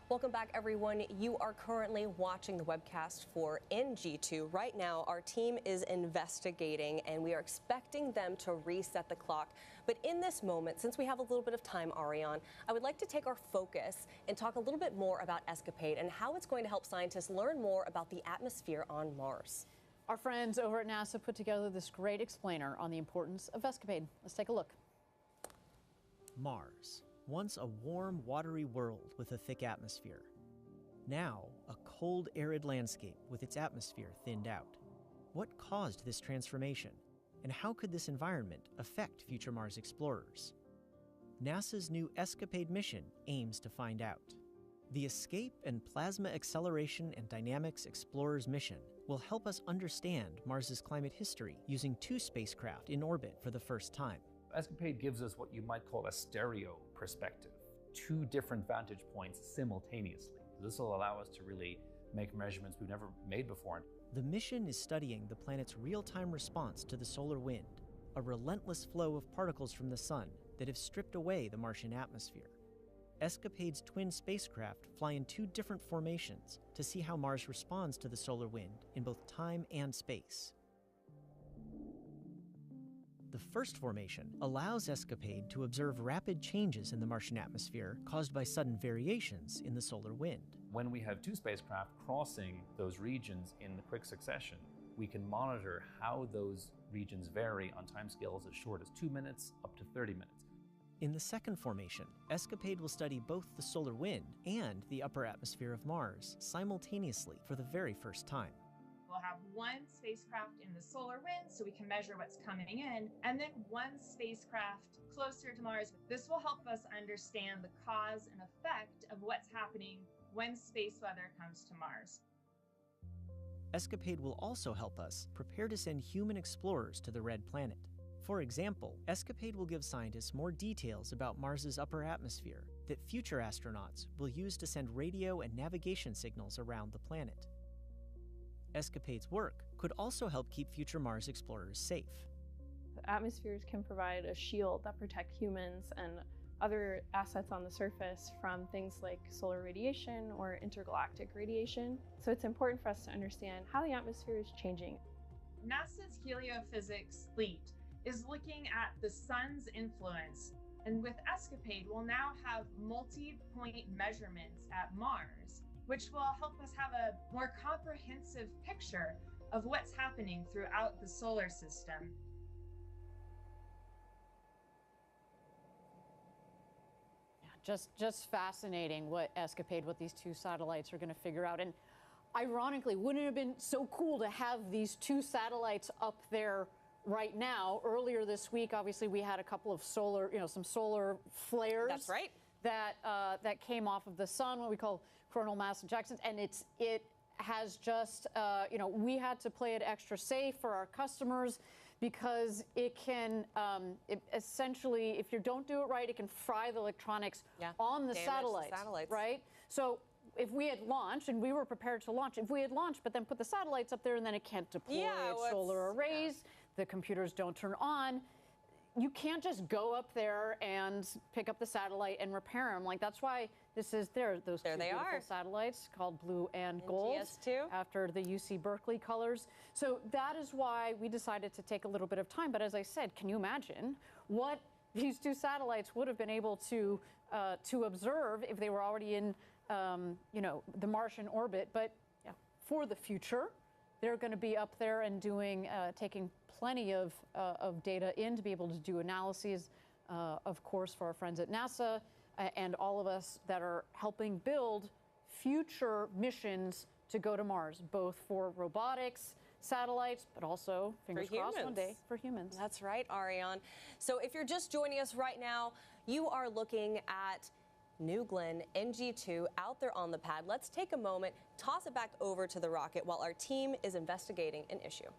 Welcome back, everyone. You are currently watching the webcast for NG2. Right now, our team is investigating, and we are expecting them to reset the clock. But in this moment, since we have a little bit of time, Ariane, I would like to take our focus and talk a little bit more about Escapade and how it's going to help scientists learn more about the atmosphere on Mars. Our friends over at NASA put together this great explainer on the importance of Escapade. Let's take a look. Mars. Once a warm, watery world with a thick atmosphere. Now, a cold, arid landscape with its atmosphere thinned out. What caused this transformation? And how could this environment affect future Mars explorers? NASA's new Escapade mission aims to find out. The Escape and Plasma Acceleration and Dynamics Explorers mission will help us understand Mars's climate history using 2 spacecraft in orbit for the first time. Escapade gives us what you might call a stereo perspective, 2 different vantage points simultaneously. This will allow us to really make measurements we've never made before. The mission is studying the planet's real-time response to the solar wind, a relentless flow of particles from the sun that have stripped away the Martian atmosphere. Escapade's twin spacecraft fly in 2 different formations to see how Mars responds to the solar wind in both time and space. The first formation allows Escapade to observe rapid changes in the Martian atmosphere caused by sudden variations in the solar wind. When we have 2 spacecraft crossing those regions in quick succession, we can monitor how those regions vary on timescales as short as 2 minutes up to 30 minutes. In the second formation, Escapade will study both the solar wind and the upper atmosphere of Mars simultaneously for the very first time. We'll have 1 spacecraft in the solar wind so we can measure what's coming in, and then 1 spacecraft closer to Mars. This will help us understand the cause and effect of what's happening when space weather comes to Mars. Escapade will also help us prepare to send human explorers to the Red Planet. For example, Escapade will give scientists more details about Mars's upper atmosphere that future astronauts will use to send radio and navigation signals around the planet. Escapade's work could also help keep future Mars explorers safe. The atmospheres can provide a shield that protect humans and other assets on the surface from things like solar radiation or intergalactic radiation. So it's important for us to understand how the atmosphere is changing. NASA's heliophysics fleet is looking at the sun's influence, and with Escapade, we'll now have multi-point measurements at Mars, which will help us have a more comprehensive picture of what's happening throughout the solar system. Yeah, just fascinating what these 2 satellites are going to figure out. And ironically, wouldn't it have been so cool to have these 2 satellites up there right now? Earlier this week, obviously, we had a couple of some solar flares. That's right. That came off of the sun, what we call coronal mass ejections, and it has just we had to play it extra safe for our customers because it can essentially, if you don't do it right, it can fry the electronics on the satellites, right? So if we had launched, and we were prepared to launch, if we had launched but then put the satellites up there and then it can't deploy its solar arrays, the computers don't turn on. You can't just go up there and pick up the satellite and repair them. Like, that's why those 2 beautiful satellites called Blue and Gold, after the UC Berkeley colors. So that is why we decided to take a little bit of time. But as I said, can you imagine what these 2 satellites would have been able to observe if they were already in the Martian orbit? But for the future, they're going to be up there and taking plenty of data in to be able to do analyses, of course, for our friends at NASA and all of us that are helping build future missions to go to Mars, both for robotics, satellites, but also, fingers crossed, one day for humans. That's right, Ariane. So if you're just joining us right now, you are looking at New Glenn NG2 out there on the pad. Let's take a moment, toss it back over to the rocket while our team is investigating an issue.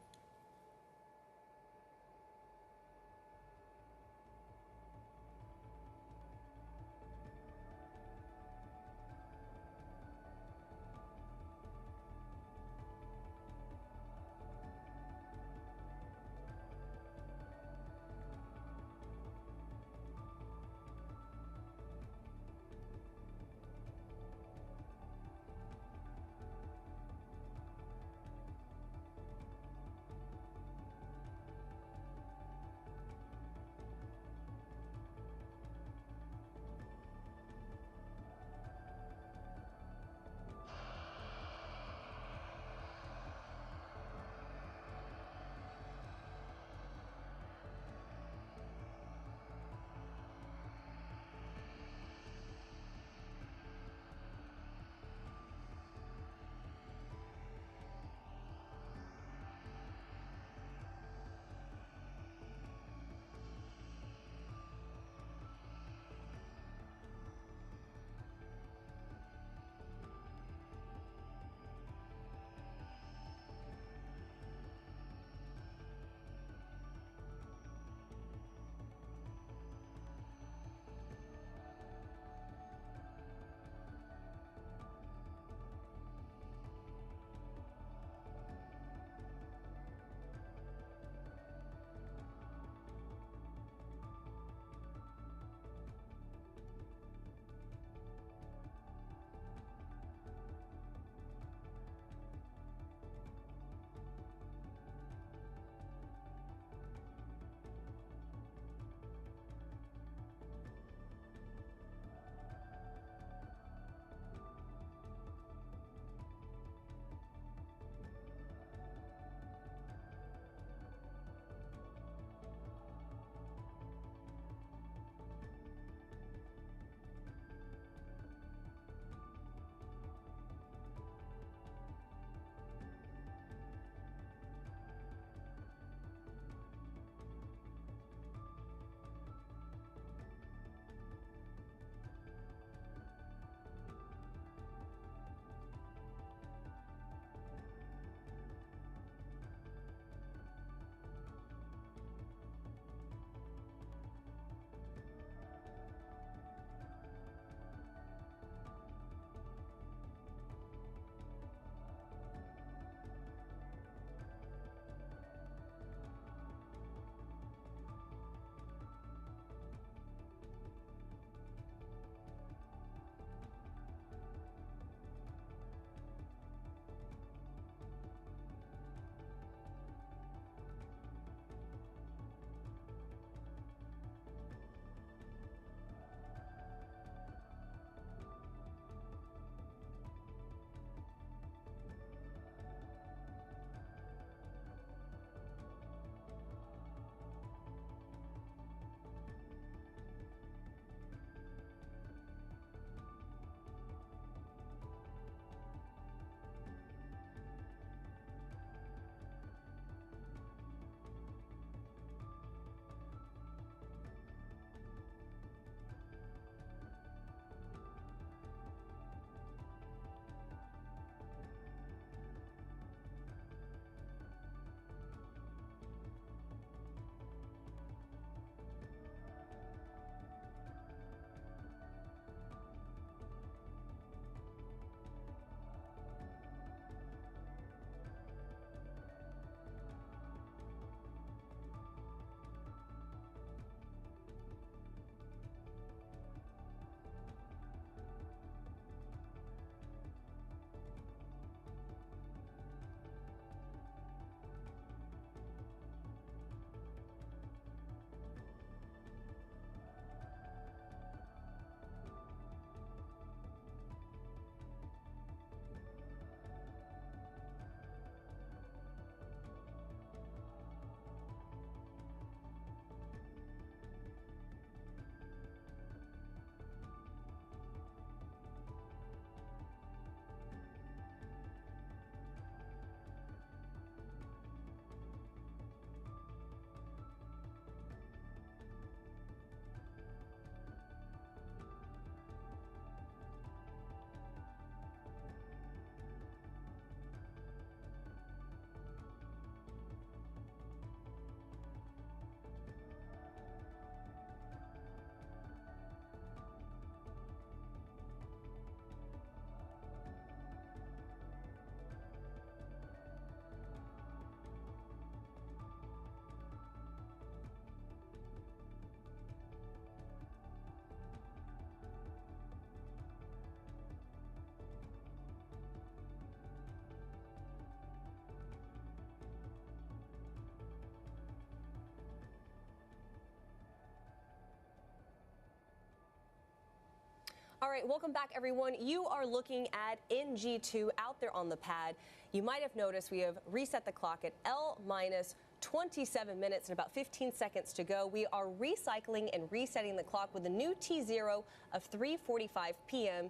All right, welcome back, everyone. You are looking at NG2 out there on the pad. You might have noticed we have reset the clock at L minus 27 minutes and about 15 seconds to go. We are recycling and resetting the clock with a new T0 of 3:45 p.m.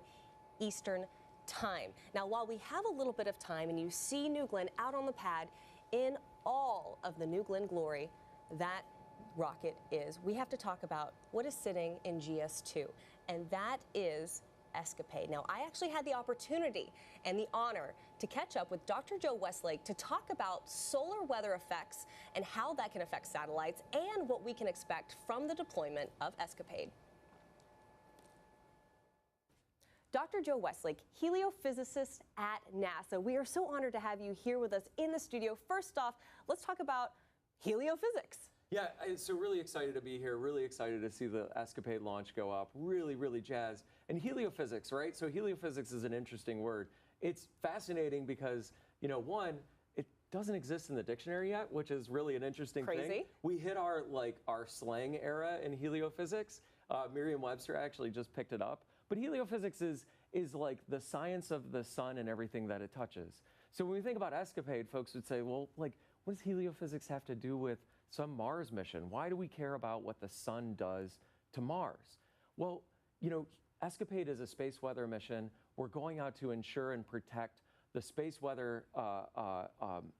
Eastern Time. Now, while we have a little bit of time and you see New Glenn out on the pad in all of the New Glenn glory, that rocket is, we have to talk about what is sitting in GS2, and that is Escapade. Now, I actually had the opportunity and the honor to catch up with Dr. Joe Westlake to talk about solar weather effects and how that can affect satellites and what we can expect from the deployment of Escapade. Dr. Joe Westlake, heliophysicist at NASA. We are so honored to have you here with us in the studio. First off, let's talk about heliophysics. Yeah, so really excited to be here, really excited to see the Escapade launch go up, really jazzed. And heliophysics, right? So heliophysics is an interesting word. It's fascinating because, you know, one, it doesn't exist in the dictionary yet, which is really an interesting thing. We hit our slang era in heliophysics. Merriam-Webster actually just picked it up. But heliophysics is like the science of the sun and everything that it touches. So when we think about Escapade, folks would say, well, like, what does heliophysics have to do with some Mars mission? Why do we care about what the sun does to Mars? Well, you know, Escapade is a space weather mission. We're going out to ensure and protect the space weather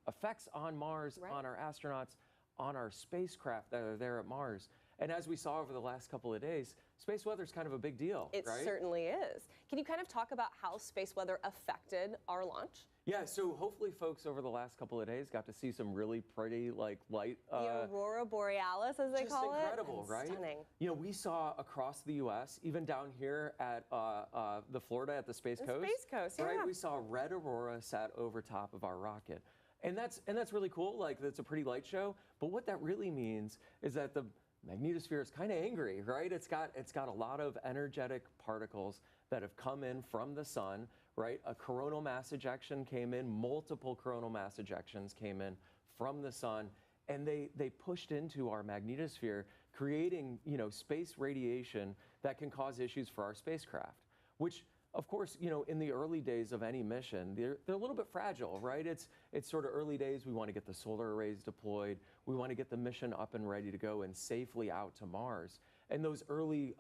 effects on Mars, on our astronauts, on our spacecraft that are there at Mars. And as we saw over the last couple of days, space weather is kind of a big deal, right? It certainly is. Can you kind of talk about how space weather affected our launch? Yeah, so hopefully folks over the last couple of days got to see some really pretty light. The Aurora Borealis, as they call it. Just incredible, right? Stunning. You know, we saw across the U.S., even down here at the Florida at the Space Coast. Space Coast, yeah. Right, we saw red aurora sat over top of our rocket. And that's really cool, like that's a pretty light show. But what that really means is that the magnetosphere is kind of angry, right? It's got a lot of energetic particles that have come in from the sun, right? A coronal mass ejection came in, multiple coronal mass ejections came in from the sun, and they pushed into our magnetosphere, creating, you know, space radiation that can cause issues for our spacecraft, which, of course, you know, in the early days of any mission, they're a little bit fragile, right? It's sort of early days. We want to get the solar arrays deployed. We want to get the mission up and ready to go and safely out to Mars. And those early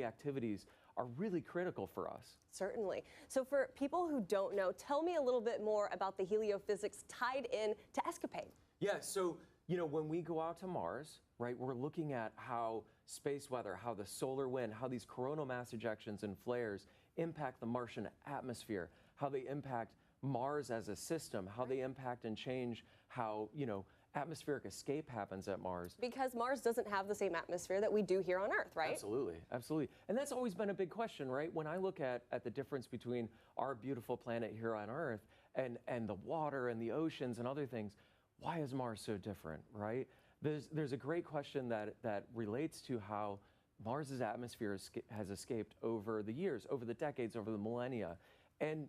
activities are really critical for us. Certainly. So for people who don't know, tell me a little bit more about the heliophysics tied in to Escapade. Yeah, so, you know, when we go out to Mars, right, we're looking at how space weather, how the solar wind, how these coronal mass ejections and flares impact the Martian atmosphere, how they impact Mars as a system, how they impact and change how, you know, atmospheric escape happens at Mars. Because Mars doesn't have the same atmosphere that we do here on Earth, right? Absolutely, absolutely. And that's always been a big question, right? When I look at the difference between our beautiful planet here on Earth and the water and the oceans and other things, why is Mars so different, right? There's a great question that relates to how Mars's atmosphere has escaped over the years, over the decades, over the millennia. And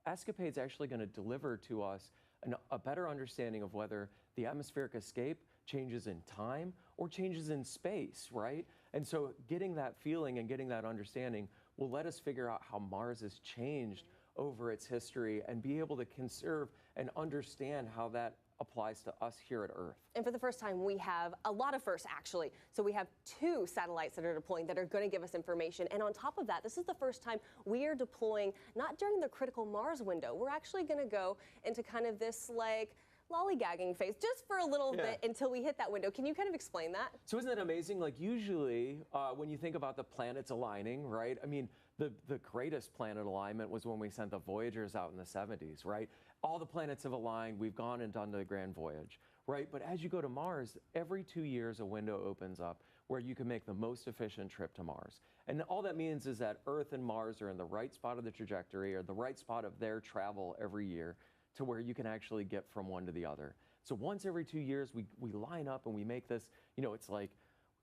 Escapade's actually going to deliver to us a better understanding of whether the atmospheric escape changes in time or changes in space, right? And so getting that feeling and getting that understanding will let us figure out how Mars has changed over its history and be able to conserve and understand how that applies to us here at Earth. And for the first time, we have a lot of firsts, actually. So we have 2 satellites that are deploying that are going to give us information. And on top of that, this is the first time we are deploying not during the critical Mars window. We're actually going to go into kind of this, like, lollygagging phase just for a little bit until we hit that window. Can you kind of explain that? So isn't that amazing? Like, usually when you think about the planets aligning, right? I mean, the greatest planet alignment was when we sent the Voyagers out in the 70s, right? All the planets have aligned. We've gone and done the grand voyage, right? But as you go to Mars, every 2 years a window opens up where you can make the most efficient trip to Mars. And all that means is that Earth and Mars are in the right spot of the trajectory or the right spot of their travel every year to where you can actually get from one to the other. So once every 2 years, we line up and we make this, you know, it's like,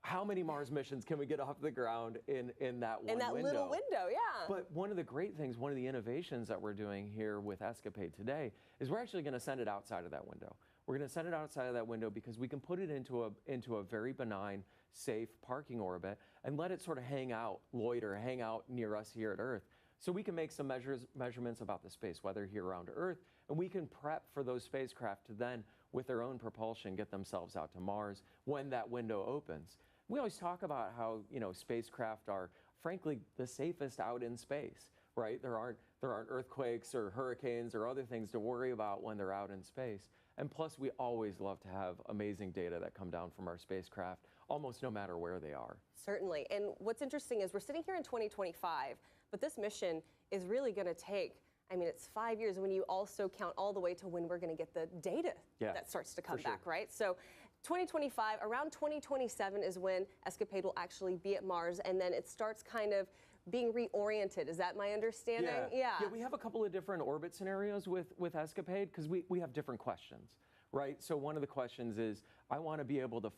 how many Mars missions can we get off the ground in that one window? In that little window, yeah. But one of the great things, one of the innovations that we're doing here with Escapade today is we're actually going to send it outside of that window. We're going to send it outside of that window because we can put it into a very benign, safe parking orbit, and let it sort of hang out, loiter, hang out near us here at Earth. So we can make some measurements about the space weather here around Earth, and we can prep for those spacecraft to then, with their own propulsion, get themselves out to Mars when that window opens. We always talk about how, spacecraft are, frankly, the safest out in space, right? There aren't earthquakes or hurricanes or other things to worry about when they're out in space. And plus, we always love to have amazing data that come down from our spacecraft, almost no matter where they are. Certainly. And what's interesting is we're sitting here in 2025, but this mission is really going to take, it's 5 years when you also count all the way to when we're going to get the data that starts to come back, right? So 2025, around 2027 is when Escapade will actually be at Mars, and then it starts kind of being reoriented. Is that my understanding? Yeah, we have a couple of different orbit scenarios with Escapade because we have different questions, right? So one of the questions is, I want to be able to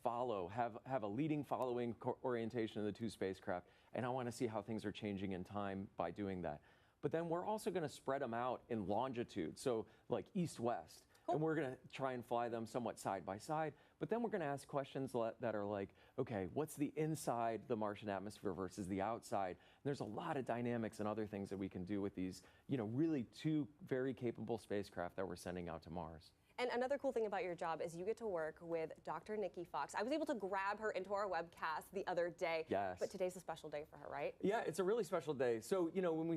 follow, have a leading following orientation of the two spacecraft, and I want to see how things are changing in time by doing that. But then we're also going to spread them out in longitude, so like east-west. And we're going to try and fly them somewhat side by side. But then we're going to ask questions that are like, okay, what's the inside the Martian atmosphere versus the outside? And there's a lot of dynamics and other things that we can do with these, really two very capable spacecraft that we're sending out to Mars. And another cool thing about your job is you get to work with Dr. Nikki Fox. I was able to grab her into our webcast the other day. Yes. But today's a special day for her, right? Yeah, it's a really special day. So, when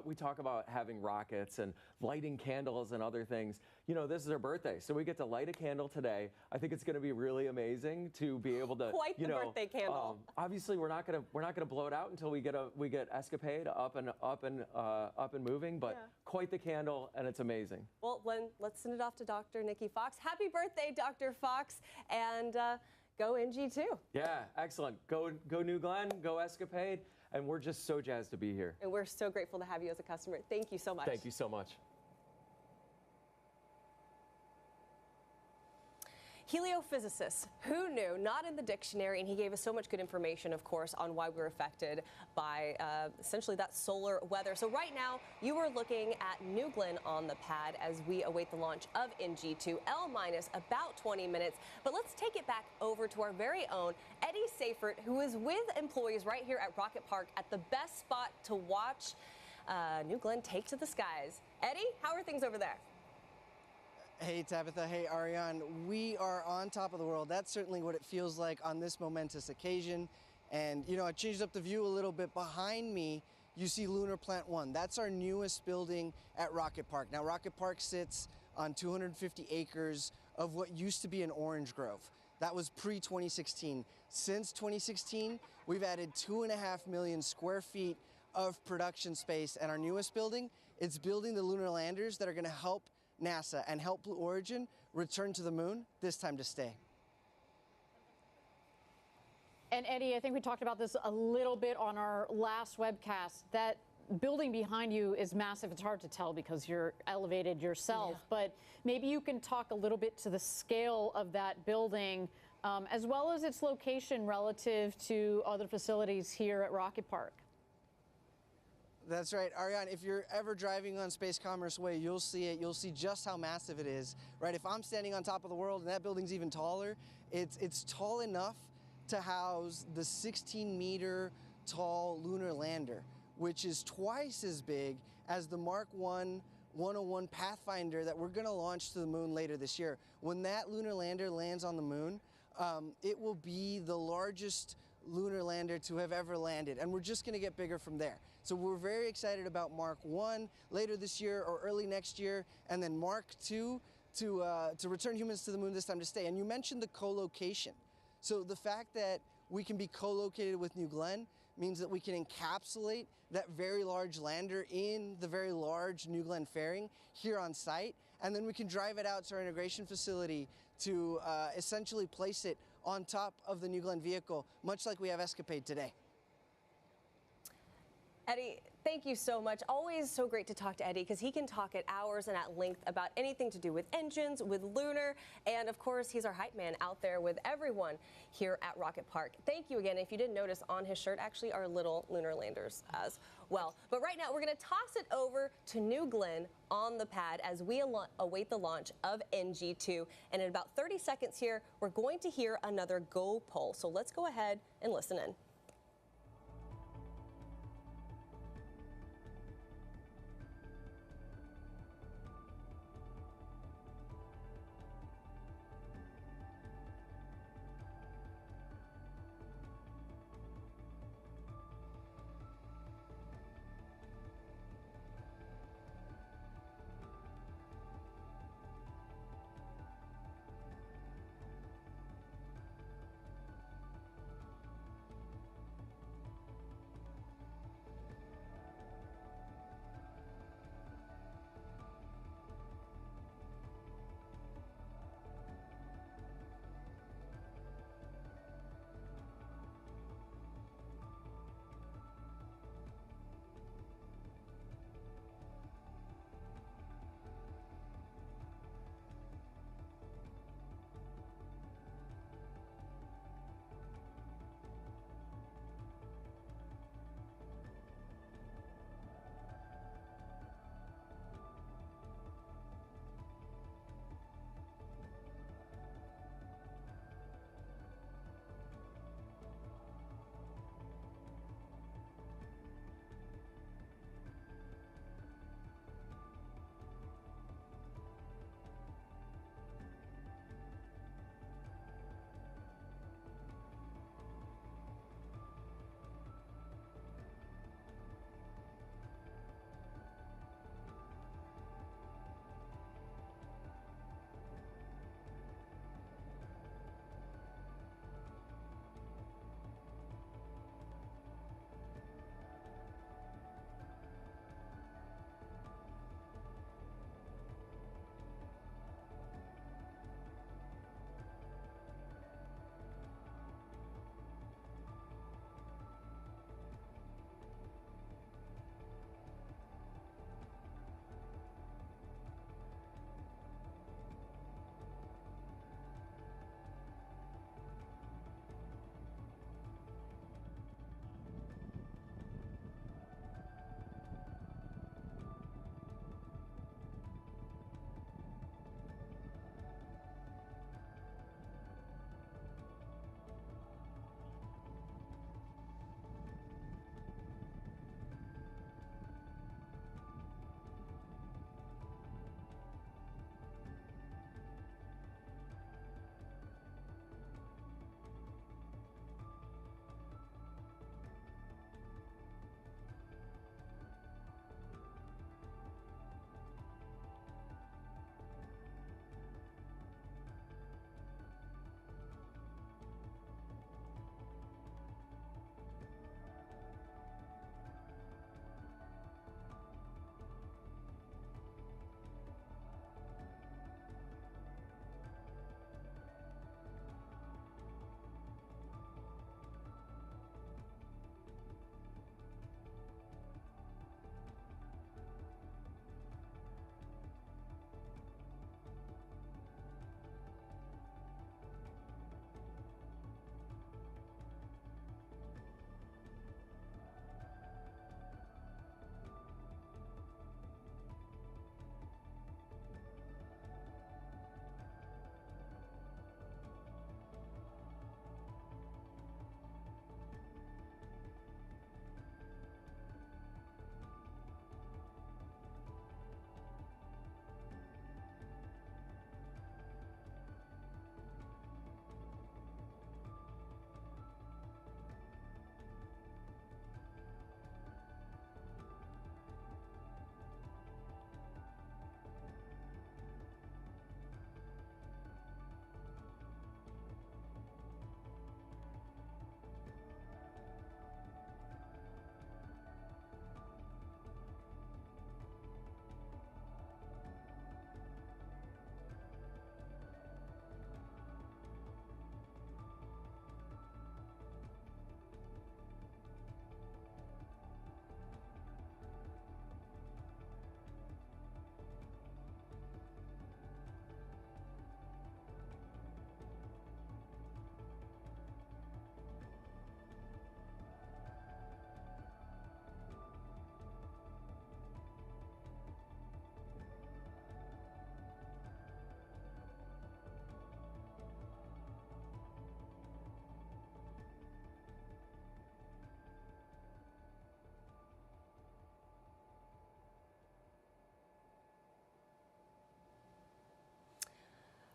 we talk about having rockets and lighting candles and other things, this is her birthday. So we get to light a candle today. I think it's going to be really amazing to be able to, quite the birthday candle. Obviously, we're not going to blow it out until we get Escapade up and moving, but quite the candle, and it's amazing. Well, let's send it off to Dr. Nikki Fox. Happy birthday, Dr. Fox, and go NG2. Yeah, excellent. Go New Glenn, go Escapade, and we're just so jazzed to be here. And we're so grateful to have you as a customer. Thank you so much. Thank you so much. Heliophysicist, who knew? Not in the dictionary, and he gave us so much good information, of course, on why we're affected by essentially that solar weather. So right now, you are looking at New Glenn on the pad as we await the launch of NG2, L- about 20 minutes. But let's take it back over to our very own Eddie Seifert, who is with employees right here at Rocket Park at the best spot to watch New Glenn take to the skies. Eddie, how are things over there? Hey Tabitha, hey Ariane, we are on top of the world. That's certainly what it feels like on this momentous occasion. And I changed up the view a little bit. Behind me, you see Lunar Plant 1. That's our newest building at Rocket Park. Now, Rocket Park sits on 250 acres of what used to be an orange grove. That was pre-2016. Since 2016, we've added 2.5 million square feet of production space. And our newest building, it's building the lunar landers that are going to help NASA and help Blue Origin return to the moon, this time to stay. And Eddie, I think we talked about this a little bit on our last webcast. That building behind you is massive. It's hard to tell because you're elevated yourself, but maybe you can talk a little bit to the scale of that building, as well as its location relative to other facilities here at Rocket Park. That's right, Ariane, if you're ever driving on Space Commerce Way, you'll see it. You'll see just how massive it is, right? If I'm standing on top of the world and that building's even taller, it's tall enough to house the 16-meter tall lunar lander, which is twice as big as the Mark 101 Pathfinder that we're going to launch to the moon later this year. When that lunar lander lands on the moon, it will be the largest lunar lander to have ever landed, and we're just going to get bigger from there. So we're very excited about Mark 1 later this year or early next year, and then Mark 2 to return humans to the moon, this time to stay. And you mentioned the co-location. So the fact that we can be co-located with New Glenn means that we can encapsulate that very large lander in the very large New Glenn fairing here on site, and then we can drive it out to our integration facility to essentially place it on top of the New Glenn vehicle, much like we have Escapade today. Eddie, thank you so much. Always so great to talk to Eddie because he can talk at hours and at length about anything to do with engines, with lunar, and of course, he's our hype man out there with everyone here at Rocket Park. Thank you again. If you didn't notice, on his shirt actually are little lunar landers as well. But right now, we're going to toss it over to New Glenn on the pad as we await the launch of NG2. And in about 30 seconds here, we're going to hear another go pull. So let's go ahead and listen in.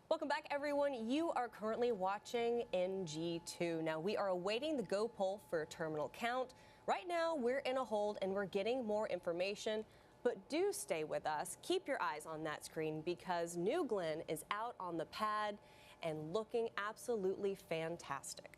Welcome back, everyone. You are currently watching NG2. Now, we are awaiting the go poll for terminal count. Right now, we're in a hold and we're getting more information, but do stay with us. Keep your eyes on that screen because New Glenn is out on the pad and looking absolutely fantastic.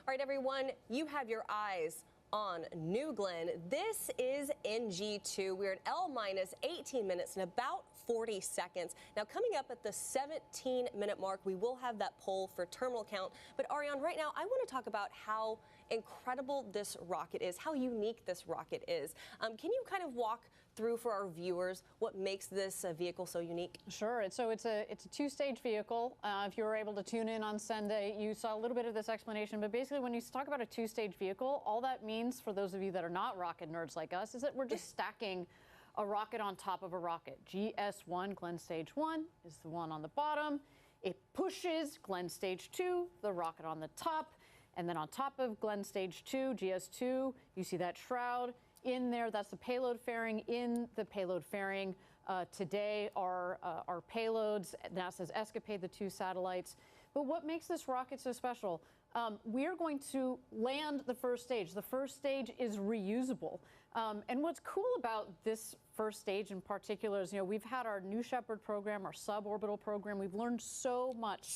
All right, everyone, you have your eyes on New Glenn. This is NG2. We're at L-18 minutes and about 40 seconds. Now, coming up at the 17-minute mark, we will have that poll for terminal count. But Ariane, right now, I want to talk about how incredible this rocket is, how unique this rocket is. Can you kind of walk through for our viewers what makes this vehicle so unique? Sure. So it's a two-stage vehicle. If you were able to tune in on Sunday, you saw a little bit of this explanation. But basically, when you talk about a two-stage vehicle, all that means for those of you that are not rocket nerds like us is that we're just stacking a rocket on top of a rocket. GS1, Glenn Stage 1, is the one on the bottom. It pushes Glenn Stage 2, the rocket on the top. And then on top of Glenn Stage 2, GS2, you see that shroud. In there, that's the payload fairing. In the payload fairing today are our payloads, NASA's Escapade, the 2 satellites. But what makes this rocket so special? We're going to land the first stage. The first stage is reusable. And what's cool about this first stage in particular is, we've had our New Shepard program, our suborbital program. We've learned so much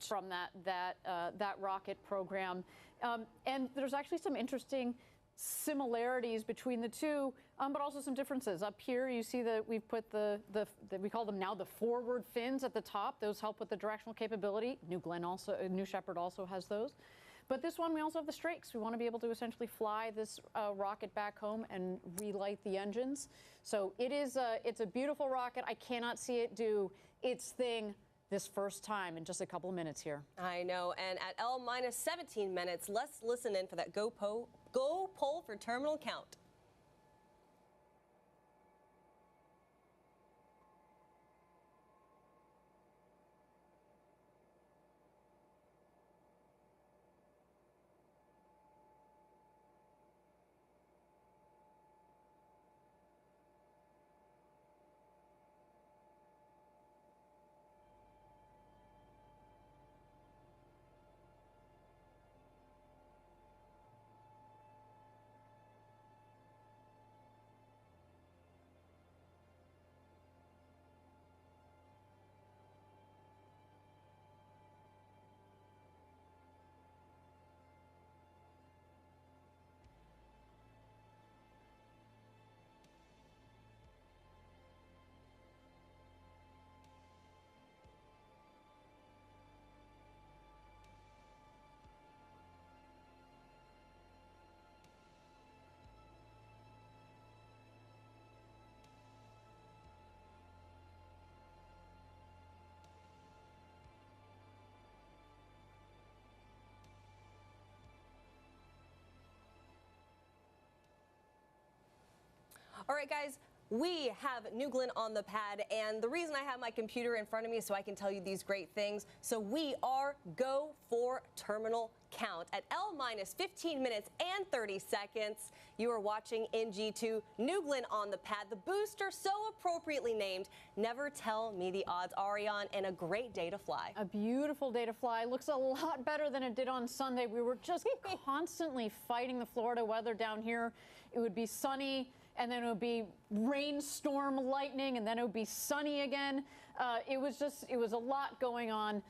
from that rocket program. And there's actually some interesting similarities between the two, but also some differences. Up here, you see that we've put we call them now the forward fins at the top. Those help with the directional capability. New Shepard also has those. But this one, we also have the strakes. We want to be able to essentially fly this rocket back home and relight the engines. So it's a beautiful rocket. I cannot see it do its thing this first time in just a couple of minutes here. I know. And at L-17 minutes, let's listen in for that go poll for terminal count. All right, guys, we have New Glenn on the pad, and the reason I have my computer in front of me is so I can tell you these great things. So we are go for terminal count. At L-15 minutes and 30 seconds, you are watching NG2, New Glenn on the pad, the booster so appropriately named. Never tell me the odds, Ariane, and a great day to fly. A beautiful day to fly. Looks a lot better than it did on Sunday. We were just constantly fighting the Florida weather down here. It would be sunny, and then it would be rainstorm, lightning, and then it would be sunny again. It was a lot going on,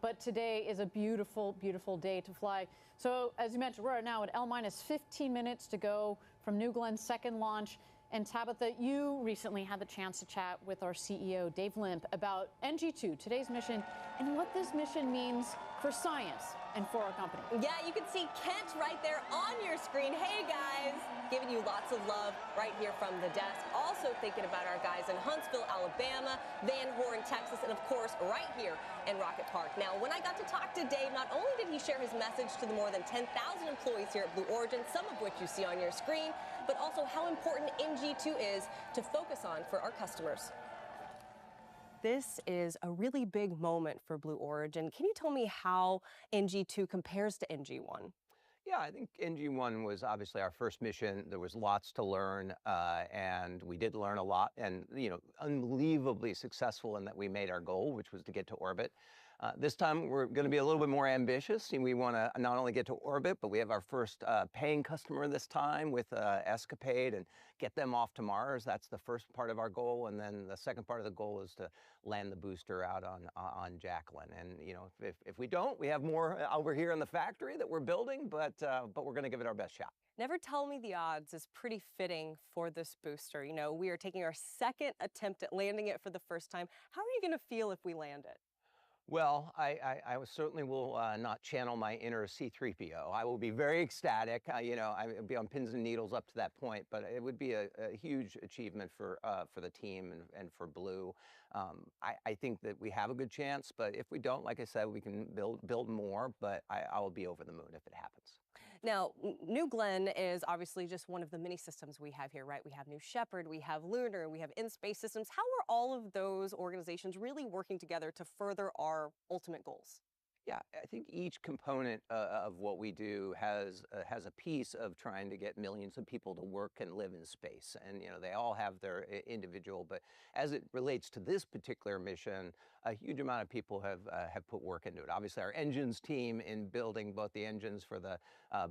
but today is a beautiful, beautiful day to fly. So as you mentioned, we're now at L-15 minutes to go from New Glenn's second launch. And Tabitha, you recently had the chance to chat with our CEO, Dave Limp, about NG2, today's mission, and what this mission means for science and for our company. Yeah, you can see Kent right there on your screen. Hey, guys, giving you lots of love right here from the desk. Also thinking about our guys in Huntsville, Alabama, Van Horn, Texas, and of course, right here in Rocket Park. Now, when I got to talk to Dave, not only did he share his message to the more than 10,000 employees here at Blue Origin, some of which you see on your screen, but also how important NG2 is to focus on for our customers. This is a really big moment for Blue Origin. Can you tell me how NG2 compares to NG1? Yeah, I think NG1 was obviously our first mission. There was lots to learn, and we did learn a lot, and unbelievably successful in that we made our goal, which was to get to orbit. This time we're going to be a little bit more ambitious, and we want to not only get to orbit, but we have our first paying customer this time with Escapade and get them off to Mars. That's the first part of our goal, and then the second part of the goal is to land the booster out on Jacqueline. And if we don't, we have more over here in the factory that we're building, but we're going to give it our best shot. Never tell me the odds is pretty fitting for this booster. We are taking our second attempt at landing it for the first time. How are you going to feel if we land it? Well, I certainly will not channel my inner C-3PO. I will be very ecstatic. I'll be on pins and needles up to that point, but it would be a huge achievement for the team and for Blue. I think that we have a good chance, but if we don't, like I said, we can build more, but I will be over the moon if it happens. Now, New Glenn is obviously just one of the many systems we have here, right? We have New Shepard, we have Lunar, we have In-Space Systems. How are all of those organizations really working together to further our ultimate goals? Yeah, I think each component of what we do has a piece of trying to get millions of people to work and live in space, and they all have their individual. But as it relates to this particular mission, a huge amount of people have put work into it. Obviously, our engines team in building both the engines for the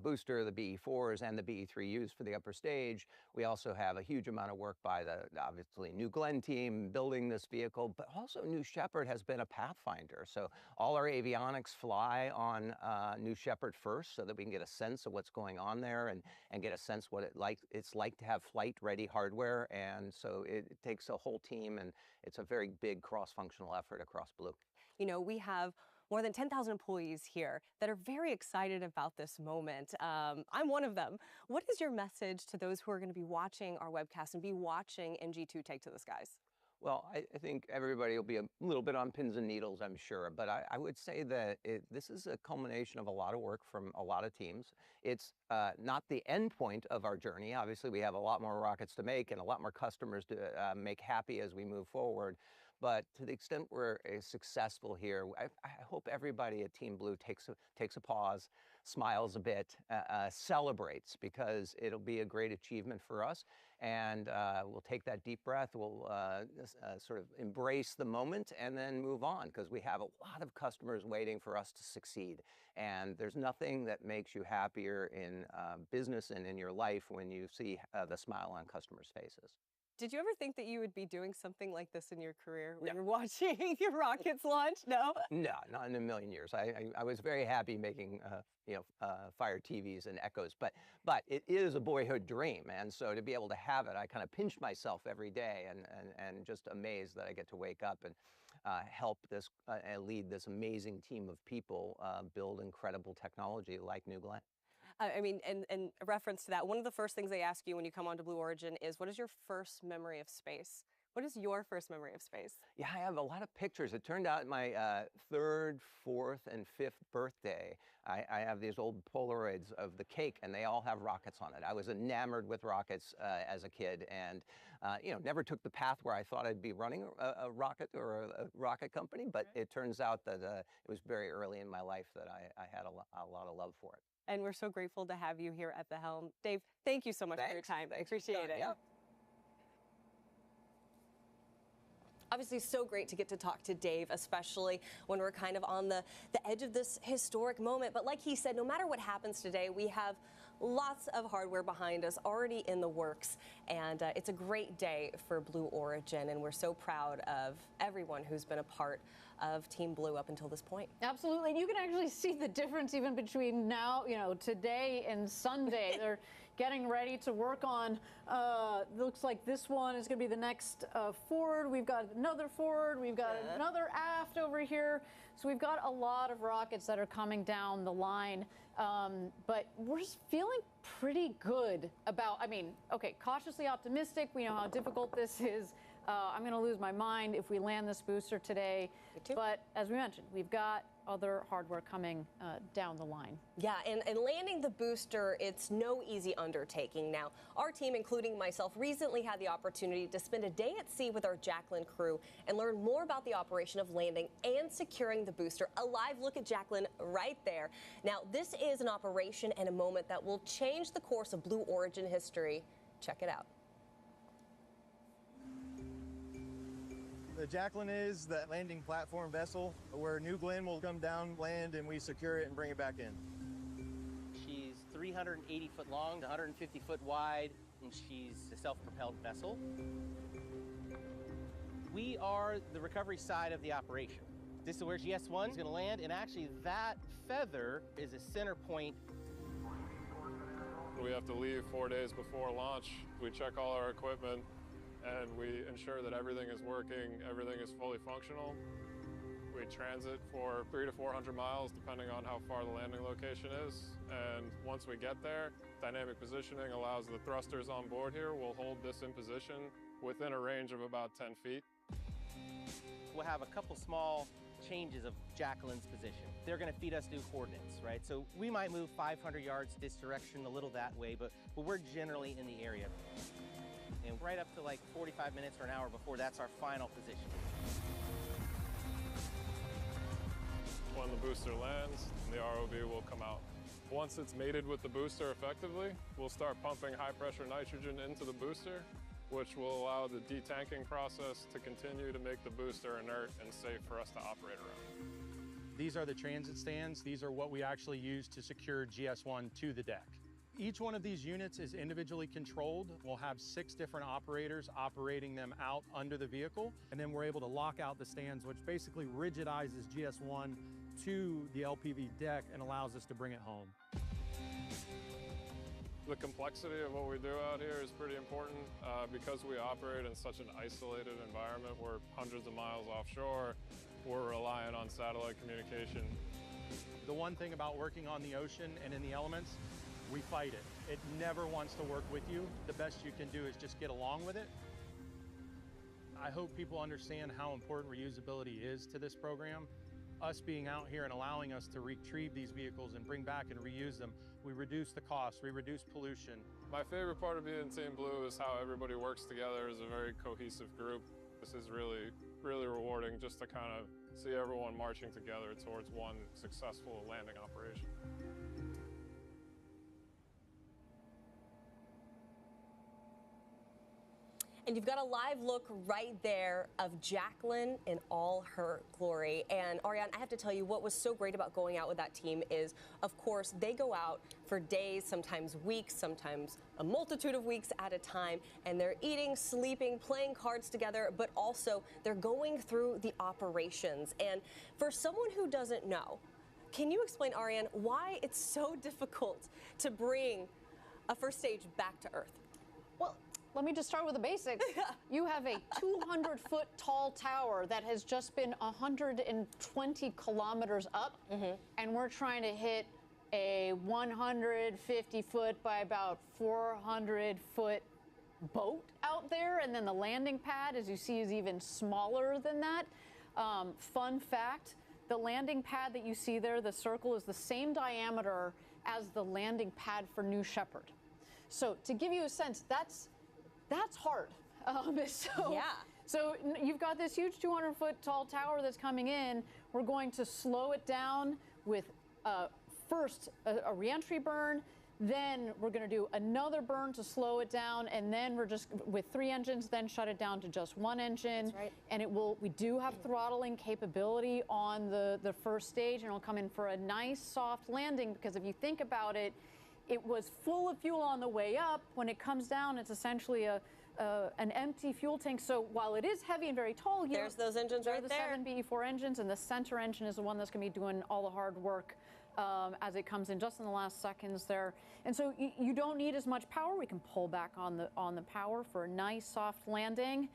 booster, the BE-4s, and the BE-3Us for the upper stage. We also have a huge amount of work by the, obviously, New Glenn team building this vehicle, but also New Shepard has been a pathfinder. So all our avionics fly on New Shepard first so that we can get a sense of what's going on there and get a sense what it's like to have flight-ready hardware. And so it takes a whole team, and it's a very big cross-functional effort across Blue. You know, we have more than 10,000 employees here that are very excited about this moment. I'm one of them. What is your message to those who are going to be watching our webcast and be watching NG2 take to the skies? Well, I think everybody will be a little bit on pins and needles, I'm sure. But I would say that this is a culmination of a lot of work from a lot of teams. It's not the end point of our journey. Obviously, we have a lot more rockets to make and a lot more customers to make happy as we move forward. But to the extent we're successful here, I hope everybody at Team Blue takes a pause, smiles a bit, celebrates, because it'll be a great achievement for us. And we'll take that deep breath, we'll sort of embrace the moment and then move on, because we have a lot of customers waiting for us to succeed. And there's nothing that makes you happier in business and in your life when you see the smile on customers' faces. Did you ever think that you would be doing something like this in your career when you're watching your rockets launch? No? No, not in a million years. I was very happy making Fire TVs and Echoes, but it is a boyhood dream, and so to be able to have it, I kind of pinch myself every day and just amazed that I get to wake up and help this and lead this amazing team of people build incredible technology like New Glenn. I mean, and a reference to that, one of the first things they ask you when you come onto Blue Origin is, what is your first memory of space? What is your first memory of space? Yeah, I have a lot of pictures. It turned out my 3rd, 4th, and 5th birthday, I have these old Polaroids of the cake, and they all have rockets on it. I was enamored with rockets as a kid, and never took the path where I thought I'd be running a rocket or a rocket company, but it turns out that it was very early in my life that I had a lot of love for it. And we're so grateful to have you here at the helm. Dave, thank you so much for your time. I appreciate it. Yeah. Obviously, so great to get to talk to Dave, especially when we're kind of on the edge of this historic moment. But like he said, no matter what happens today, we have lots of hardware behind us already in the works. And it's a great day for Blue Origin. And we're so proud of everyone who's been a part of Team Blue up until this point. Absolutely. And you can actually see the difference even between now, today and Sunday. They're getting ready to work on, looks like this one is going to be the next forward. We've got another forward. We've got another aft over here. So we've got a lot of rockets that are coming down the line. But we're just feeling pretty good about, cautiously optimistic. We know how difficult this is. I'm going to lose my mind if we land this booster today. Me too. But as we mentioned, we've got other hardware coming down the line. Yeah, and landing the booster, it's no easy undertaking. Now, our team, including myself, recently had the opportunity to spend a day at sea with our Jacqueline crew and learn more about the operation of landing and securing the booster. A live look at Jacqueline right there. Now, this is an operation and a moment that will change the course of Blue Origin history. Check it out. The Jacqueline is that landing platform vessel where New Glenn will come down, land, and we secure it and bring it back in. She's 380 foot long, 150 foot wide, and she's a self-propelled vessel. We are the recovery side of the operation. This is where GS1 is going to land, and actually that feather is a center point. We have to leave 4 days before launch. We check all our equipment, and we ensure that everything is working, everything is fully functional. We transit for 300 to 400 miles, depending on how far the landing location is. And once we get there, dynamic positioning allows the thrusters on board here will hold this in position within a range of about 10 feet. We'll have a couple small changes of Jacqueline's position. They're going to feed us new coordinates, right? So we might move 500 yards this direction, a little that way, but we're generally in the area. And right up to like 45 minutes or an hour before, that's our final position. When the booster lands, the ROV will come out. Once it's mated with the booster effectively, we'll start pumping high-pressure nitrogen into the booster, which will allow the detanking process to continue to make the booster inert and safe for us to operate around. These are the transit stands. These are what we actually use to secure GS1 to the deck. Each one of these units is individually controlled. We'll have 6 different operators operating them out under the vehicle, and then we're able to lock out the stands, which basically rigidizes GS1 to the LPV deck and allows us to bring it home. The complexity of what we do out here is pretty important because we operate in such an isolated environment. We're hundreds of miles offshore. We're reliant on satellite communication. The one thing about working on the ocean and in the elements, we fight it. It never wants to work with you. The best you can do is just get along with it. I hope people understand how important reusability is to this program. Us being out here and allowing us to retrieve these vehicles and bring back and reuse them, we reduce the cost, we reduce pollution. My favorite part of being Team Blue is how everybody works together as a very cohesive group. This is really, really rewarding just to kind of see everyone marching together towards one successful landing operation. And you've got a live look right there of Jacqueline in all her glory. And Ariane, I have to tell you, what was so great about going out with that team is, of course, they go out for days, sometimes weeks, sometimes a multitude of weeks at a time, and they're eating, sleeping, playing cards together, but also they're going through the operations. And for someone who doesn't know, can you explain, Ariane, why it's so difficult to bring a first stage back to Earth? Well, let me just start with the basics. You have a 200-foot tall tower that has just been 120 kilometers up, and we're trying to hit a 150-foot by about 400-foot boat out there, and then the landing pad, as you see, is even smaller than that. Fun fact, the landing pad that you see there, the circle, is the same diameter as the landing pad for New Shepard. So to give you a sense, that's hard. So you've got this huge 200-foot tall tower that's coming in. We're going to slow it down with first a reentry burn, then we're going to do another burn to slow it down, and then we're just with 3 engines, then shut it down to just 1 engine. That's right. And we do have throttling capability on the first stage, and it'll come in for a nice soft landing, because if you think about it, it was full of fuel on the way up. When it comes down, it's essentially an empty fuel tank. So while it is heavy and very tall here, there's those engines right there. The 7 BE4 engines, and the center engine is the one that's going to be doing all the hard work as it comes in just in the last seconds there. And so you don't need as much power. We can pull back on the power for a nice soft landing.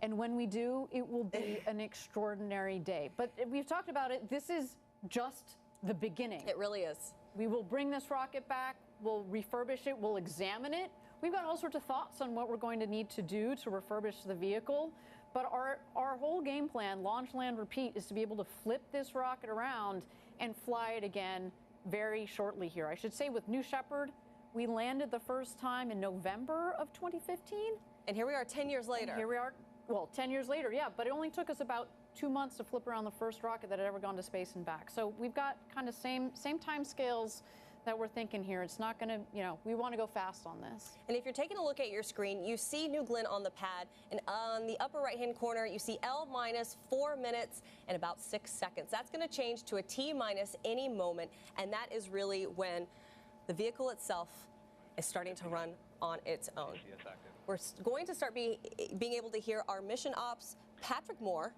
And when we do, it will be an extraordinary day. But we've talked about it. This is just the beginning. It really is. We will bring this rocket back, we'll refurbish it, we'll examine it. We've got all sorts of thoughts on what we're going to need to do to refurbish the vehicle. But our whole game plan, launch, land, repeat, is to be able to flip this rocket around and fly it again very shortly here. I should say with New Shepard, we landed the first time in November of 2015. And here we are 10 years later. And here we are, well, 10 years later, yeah, but it only took us about 2 months to flip around the first rocket that had ever gone to space and back. So we've got kind of same time scales that we're thinking here. It's not going to, we want to go fast on this. And if you're taking a look at your screen, you see New Glenn on the pad, and on the upper right-hand corner, you see L minus 4 minutes and about 6 seconds. That's going to change to a T minus any moment, and that is really when the vehicle itself is starting to run on its own. We're going to start being able to hear our mission ops, Patrick Moore.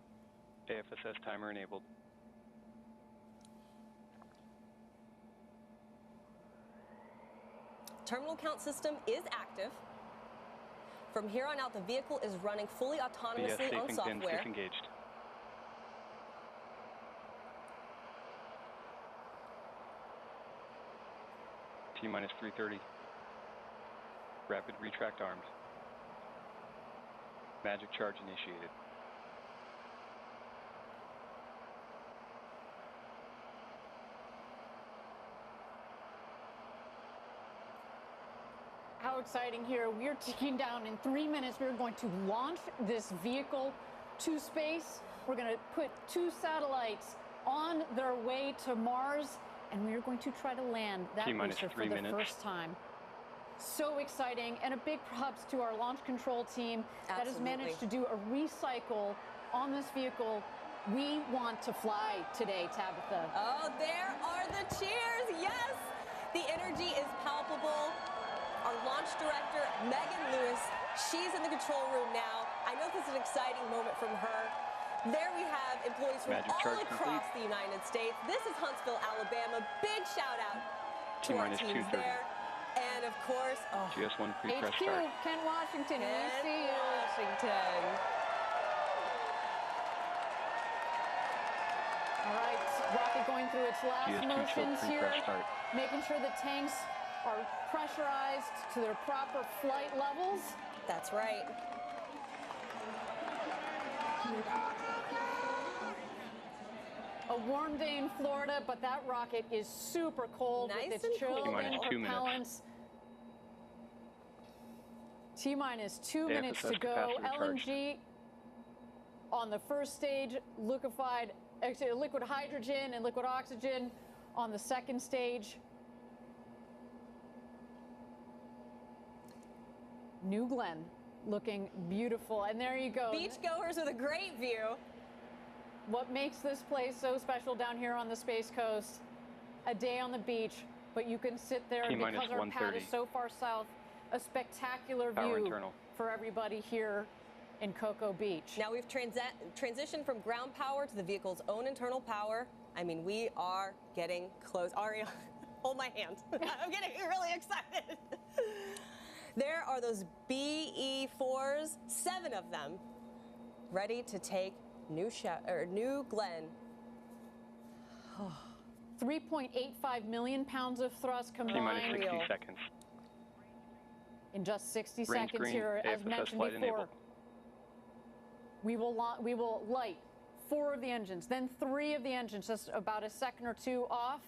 AFSS timer enabled. Terminal count system is active. From here on out, the vehicle is running fully autonomously on software. Disengaged. T minus 330. Rapid retract armed. Magic charge initiated. How exciting here. We're ticking down in 3 minutes. We're going to launch this vehicle to space. We're going to put 2 satellites on their way to Mars, and we're going to try to land that booster for the first time. So exciting, and a big props to our launch control team that has managed to do a recycle on this vehicle We want to fly today, Tabitha. Oh, there are the cheers. Yes, the energy is palpable. Our launch director, Megan Lewis, she's in the control room now. I know this is an exciting moment from her. There we have employees from all across the United States. This is Huntsville, Alabama. Big shout out to our teams there. And of course, GS1 pre-press HQ, start. Ken Washington, we see you. Washington. All right, rocket going through its last GS2 motions tilt here, pre-press start. making sure the tanks are pressurized to their proper flight levels. That's right. A warm day in Florida, but that rocket is super cold Nice with and its chilled cool. in propellants. T-minus 2 minutes to go. LNG on the first stage, liquid hydrogen and liquid oxygen on the second stage. New Glenn looking beautiful. And there you go. Beachgoers with a great view. What makes this place so special down here on the Space Coast? A day on the beach, but you can sit there and because our pad is so far south, a spectacular view for everybody here in Cocoa Beach. Now we've transitioned from ground power to the vehicle's own internal power. I mean, we are getting close. Aria, hold my hand. I'm getting really excited. There are those BE4s, 7 of them, ready to take New Glenn. 3.85 million pounds of thrust combined. 60 seconds. In just 60 Green seconds screen, here, as AFSS mentioned flight before. enabled. We will light 4 of the engines, then 3 of the engines, just about a second or 2 off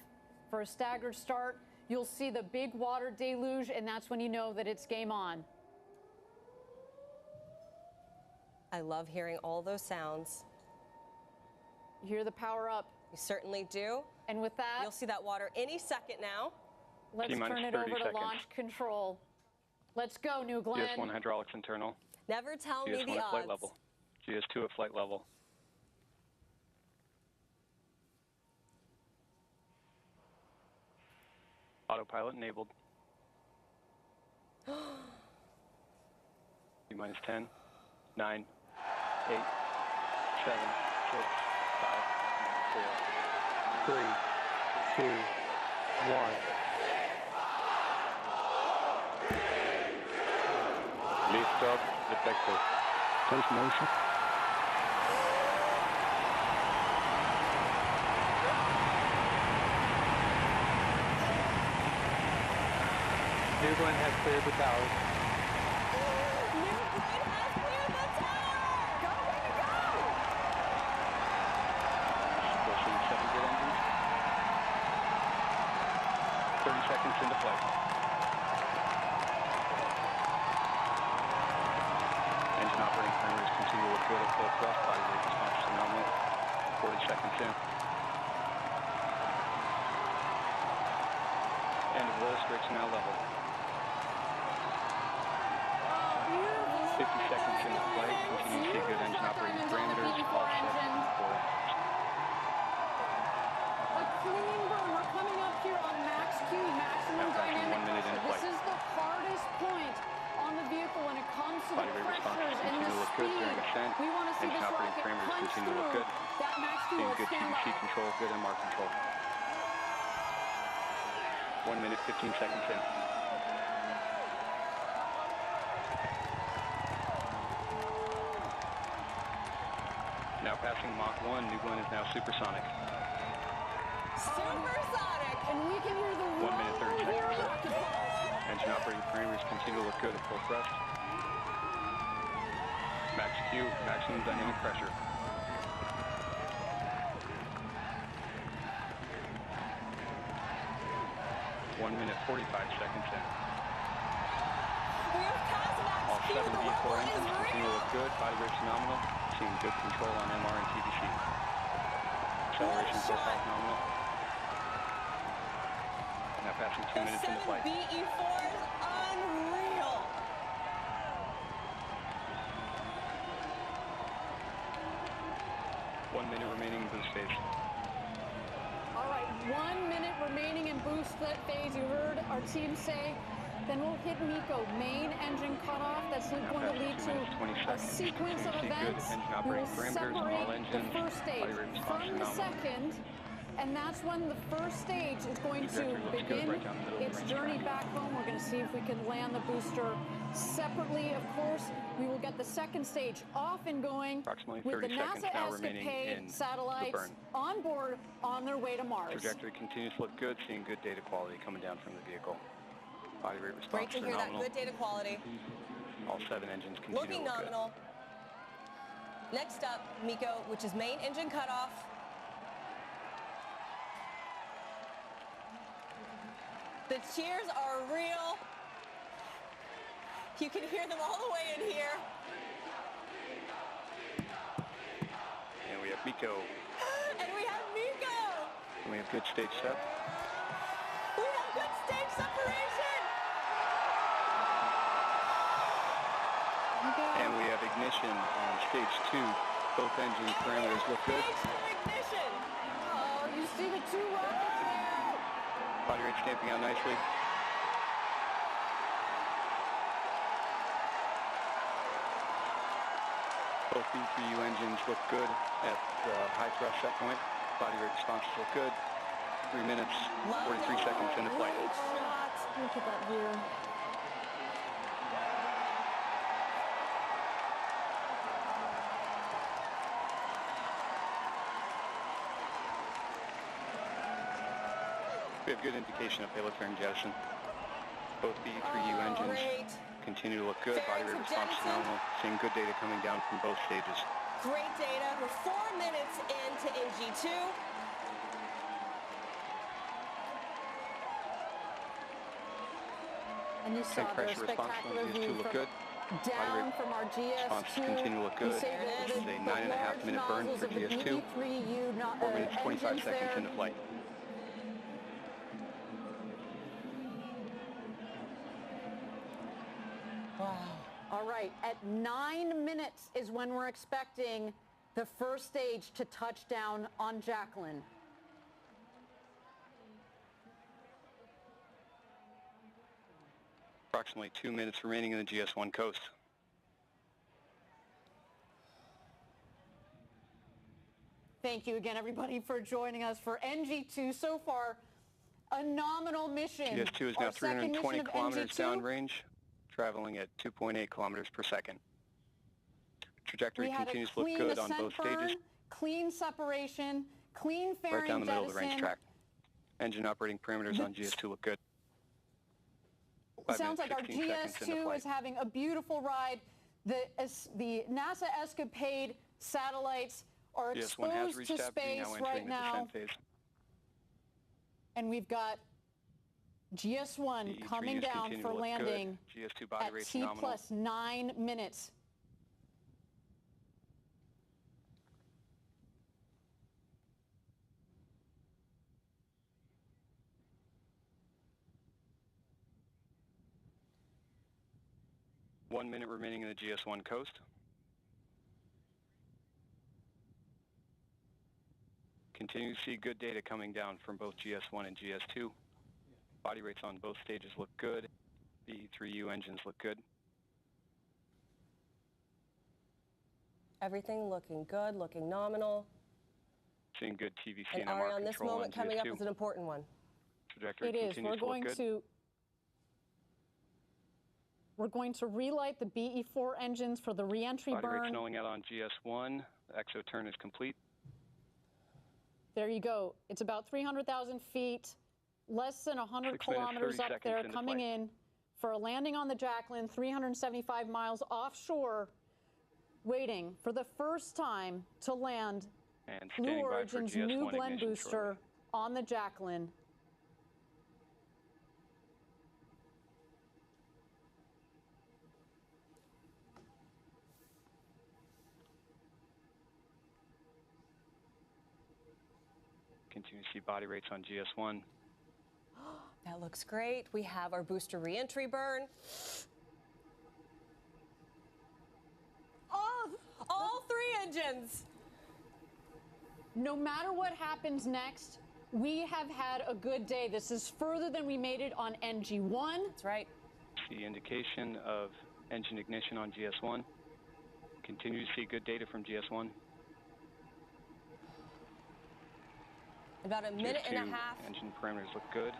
for a staggered start. You'll see the big water deluge, and that's when you know that it's game on. I love hearing all those sounds. You hear the power up. You certainly do. And with that, you'll see that water any second now. Let's turn it over to launch control. Let's go, New Glenn. GS1 hydraulics internal. Never tell me the GS1 at odds. flight level. GS2 at flight level. Autopilot enabled. T-minus 10, 9, 8, 7, 6, 5, 4, 3, 2, 1. Lift up, detected. First motion. New Glenn has cleared the tower. New Glenn has cleared the tower! Go, way to go! Pushing 7 good engines. 30 seconds into flight. Engine operating parameters continue to look good at full thrust. Body rate response to normal. 40 seconds in. End of roll strips now level. 50 seconds into flight. Continue to see good engine operating parameters. All set for a clean burn. We're coming up here on max Q, maximum dynamic pressure. This is the hardest point on the vehicle when it comes to the pressures and the speed. We want to see this rocket punch through that max Q. Good TVC control, good MR control. 1 minute, 15 seconds in. Now passing Mach 1, New Glenn is now supersonic. Supersonic! And we can hear the 1 minute, 30 seconds. Engine operating parameters continue to look good at full thrust. Max Q, maximum dynamic pressure. 1 minute, 45 seconds in. All 7 V4 engines continue to look good. Body rate phenomenal. Seeing good control on MR and TVC. Acceleration profile phenomenal. Now passing 2 minutes into flight. BE4 is unreal. 1 minute remaining in boost phase. All right, 1 minute remaining in boost phase. You heard our team say. Then we'll hit MECO, main engine cutoff. That's going to lead to a sequence of events. We will separate the first stage from the second, and that's when the first stage is going to begin its journey back home. We're going to see if we can land the booster separately. Of course, we will get the second stage off and going with the NASA Escapade satellites on board on their way to Mars. Trajectory continues to look good, seeing good data quality coming down from the vehicle. Body rate response Great to hear phenomenal. that. Good data quality. All 7 engines continue Looking to look nominal. Next up, MECO, which is main engine cutoff. The cheers are real. You can hear them all the way in here. And we have MECO. And we have MECO. And we have good stage set. We have good stage separation. And we have ignition on stage 2. Both engine parameters look good. Ignition. Oh, you see the 2 rockets there. Body rate stamping out nicely. Both B3U engines look good at the high thrust set point. Body rate responses look good. 3 minutes, 43 seconds into flight. Great shot. Look at that view. We have good indication of payload fairing jettison. Both B3U engines continue to look good. Body rate response phenomenal. Seeing good data coming down from both stages. Great data. We're 4 minutes into NG2. And you saw the spectacular view look good. Down from our GS2. Continue to look good. This is a 9.5 minute burn for GS2. 4 minutes, 25 seconds into flight. Wow. All right, at 9 minutes is when we're expecting the first stage to touch down on Jacqueline. Approximately 2 minutes remaining in the GS1 coast. Thank you again, everybody, for joining us for NG2. So far, a nominal mission. GS2 is now 320 kilometers downrange, traveling at 2.8 kilometers per second. Trajectory continues to look good on both stages. Clean separation, clean fairing right down the middle of the range jettison. track. Engine operating parameters on GS2 look good. Sounds like our GS2 is having a beautiful ride. The NASA Escapade satellites are exposed to space right now. And we've got GS1 coming down for landing GS2 body at rate T plus 9 minutes. One minute remaining in the GS1 coast. Continue to see good data coming down from both GS1 and GS2. Body rates on both stages look good. The B3U engines look good. Everything looking good, looking nominal. Seeing good TVC and and MR Ariane, this control moment on coming up GS2. is an important one. Trajectory It is. continues to look good. We're going to relight the BE4 engines for the re-entry Body burn. rates knowing out on GS1. The exo turn is complete. There you go. It's about 300,000 feet, less than 100 kilometers up there, coming in for a landing on the Jacqueline, 375 miles offshore, waiting for the first time to land Blue Origin's New Glenn booster on the Jacqueline. Continue to see body rates on GS1. That looks great. We have our booster re-entry burn. All 3 engines. no matter what happens next, we have had a good day. This is further than we made it on NG1. That's right. See indication of engine ignition on GS1. Continue to see good data from GS1. About a minute and a GS2 half engine parameters look good.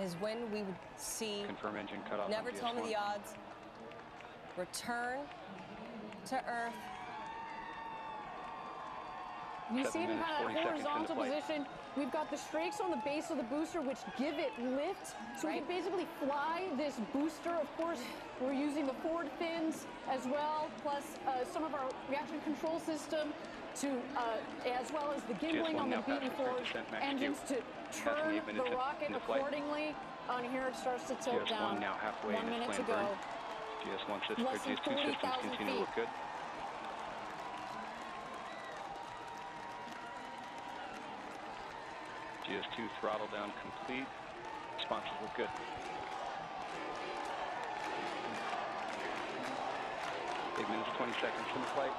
is when we would see Confirm engine cutoff Never on Tell Me GS1. the Odds return to Earth. You 7 see it in minutes, kind of 40 seconds into horizontal flight. position. We've got the strakes on the base of the booster, which give it lift. So we can basically fly this booster. Of course, we're using the forward fins as well, plus some of our reaction control system to, as well as the gimbling on the beaten forward engines to turn the rocket accordingly. On here, it starts to tilt down. GS1 now halfway 1 in its minute to planned go. burn. GS1 system, Less than GS2 systems 40,000 continue to look feet. good. GS2 throttle down complete. Responses look good. 8 minutes, 20 seconds from the flight.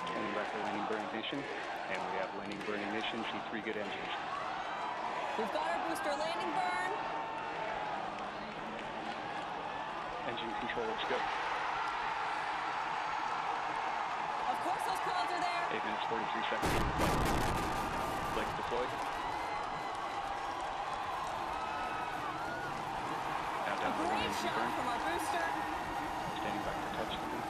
Turning back to landing burn ignition. And we have landing burn ignition. See 3 good engines. We've got our booster landing burn. Engine control looks good. Of course, those clouds are there. 8 minutes, 43 seconds from the flight. Legs deployed. Now down to Great engine shot burn. from our booster. Standing back for touchdown.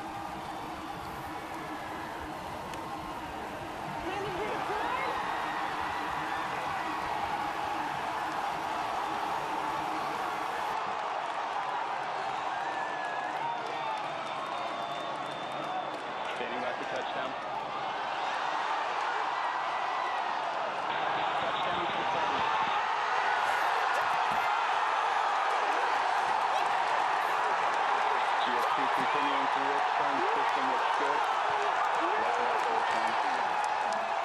Landing gear deployed. Standing back for touchdown. Touchdown to the plane. GS2 continuing to work. Turn system looks good. Weapon up full time.